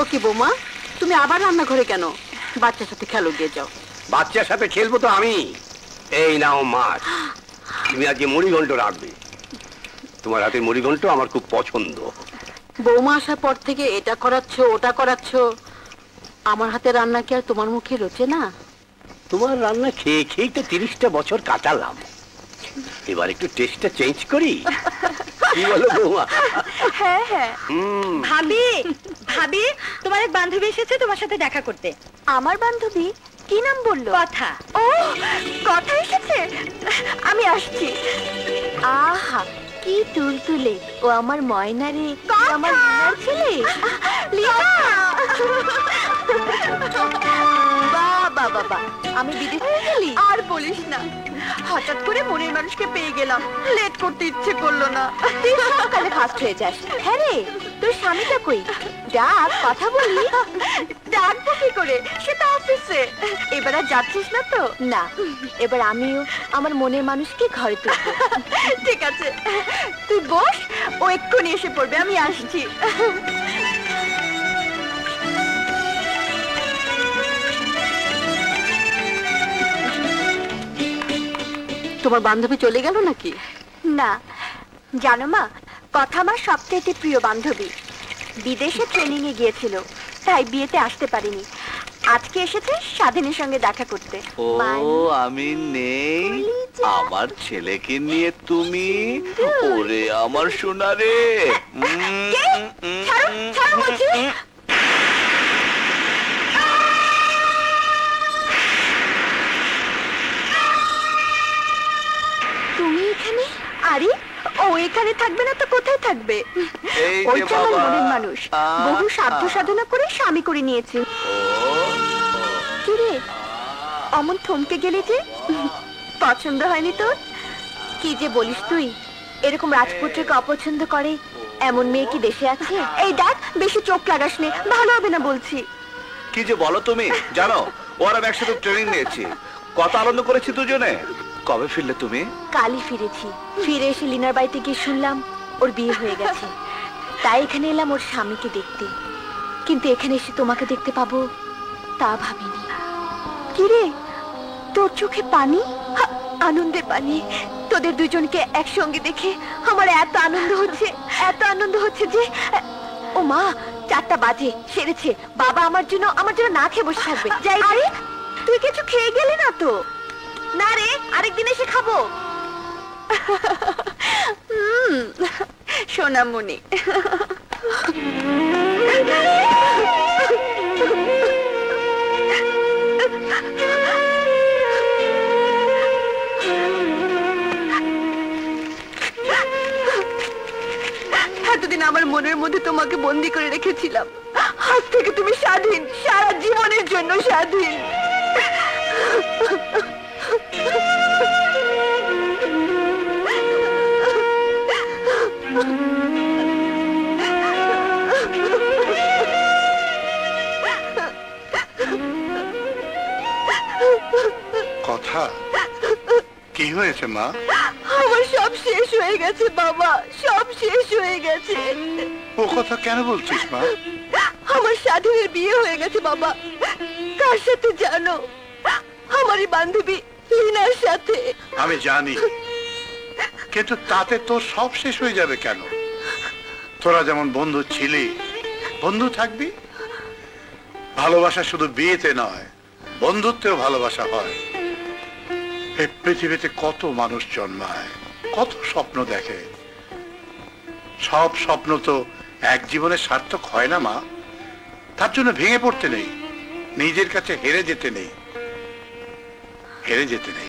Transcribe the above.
ও কি বৌমা, তুমি আবার রান্নাঘরে কেন? বাচ্চার সাথে খেলো, গিয়ে যাও। বাচ্চার সাথে খেলবো তো আমি। এই নাও মাছ, তুমি আজকে মুড়িঘণ্ট রাখবে। তোমার হাতের মুড়িঘণ্ট আমার খুব পছন্দ। বৌমা আসার পর থেকে এটা করাচ্ছ ওটা করাচ্ছ, আমার হাতে রান্না কি আর তোমার মুখে রোচে না? তোমার রান্না খেয়ে খেয়েই তো 30টা বছর কাটালাম, এবার একটু টেস্টটা চেঞ্জ করি। কি বলো বৌমা? হ্যাঁ হ্যাঁ। ভাবি, ভাবি, তোমার এক বান্ধবী এসেছে তোমার সাথে দেখা করতে। আমার বান্ধবী? কি নাম বললো? কথা। ও, কথা এসেছে, আমি আসছি। আহা, কি তুলতুলে, ও আমার ময়না রে, আমার ময়নার ছেলে। বাবা বাবা, আমি বিদেশ হয়ে গেলি? আর বলিস না, হঠাৎ করে মনের মানুষকে পেয়ে গেলাম, লেট করতে ইচ্ছে করলো না। তুই সকালে ফাস্ট হয়ে যাস। হ্যাঁ রে, তোর স্বামীটা কই? ডাক, কথা বলি। ডাকবো কি করে, সে তো অফিসে। এবার আর যাচ্ছিস না তো? না, এবার আমিও আমার মনের মানুষকে ঘরে তুলবো। ঠিক আছে, তুই বস, ও এক্ষুনি এসে পড়বে, আমি আসছি। তোমার বান্ধবী চলে গেল নাকি? না, জানো মা, কথা আমার সবচেয়ে প্রিয় বান্ধবী। বিদেশে ট্রেনিং এ গিয়েছিল, তাই বিয়েতে আসতে পারিনি। আজকে এসেছে স্বাধীনের সঙ্গে দেখা করতে। ও, আমি নেই, আমার ছেলেকে নিয়ে তুমি? ওরে আমার সোনা রে। ছাড়ো, ছাড়ো বলছি। তুমি এখানে? আরে, ও এখানে থাকবে না তো কোথায় থাকবে? এই যে ওইটা আমার বাবা। মনের মানুষ, বহু সাধ্য সাধনা করে স্বামী করে নিয়েছে। কি রে, অমন থমকে গেলি যে? পছন্দ হয়নি তোর? কি যে বলিস তুই, এরকম রাজপুত্রকে অপছন্দ করে এমন মেয়ে কি দেশে আছে? এই দেখ, বেশি চোখ লাগাস নে, ভালো হবে না বলছি। কি যে বলো তুমি, জানো ওরা একসাথে ট্রেনিং নিয়েছি, কত আনন্দ করেছি দুজনে। কবে ফিরলে তুমি? কালই ফিরেছি। ফিরে এসে লিনার বাড়িতে গিয়ে শুনলাম ওর বিয়ে হয়ে গেছে, তাই এখানে এলাম ওর স্বামীকে দেখতে। কিন্তু এখানে এসে তোমাকে দেখতে পাবো তা ভাবিনি। কি রে, তোর চোখে পানি? আনন্দে পানি। তোদের দুজনকে একসঙ্গে দেখে আমার এত আনন্দ হচ্ছে, এত আনন্দ হচ্ছে যে, ও মা, 4টা বাজে, সেরেছে। বাবা আমার জন্য না খেয়ে বসে থাকবে। যাই। আরে, তুই কিছু খেয়ে গেলি না তো? না রে, আরেকদিন এসে খাবো। সোনামণি। এতদিন আমার মনের মধ্যে তোমাকে বন্দি করে রেখেছিলাম, আজ থেকে তুমি স্বাধীন, সারা জীবনের জন্য স্বাধীন। কথা কি হয়েছে মা? আমার সব শেষ হয়ে গেছে বাবা, সব শেষ হয়ে গেছে। ও কথা কেন বলছিস মা? আমার স্বাধীনের বিয়ে হয়ে গেছে বাবা। কার সাথে জানো? আমারই বান্ধবী লিনার সাথে। আমি জানি, কিন্তু তাতে তোর সব শেষ হয়ে যাবে কেন? তোরা যেমন বন্ধু ছিলি, বন্ধু থাকবি। ভালোবাসা শুধু বিয়েতে নয়, বন্ধুত্বেও ভালোবাসা হয়। এই পৃথিবীতে কত মানুষ জন্মায়, কত স্বপ্ন দেখে, সব স্বপ্ন তো এক জীবনে সার্থক হয় না মা। তার জন্য ভেঙে পড়তে নেই, নিজের কাছে হেরে যেতে নেই, হেরে যেতে নেই।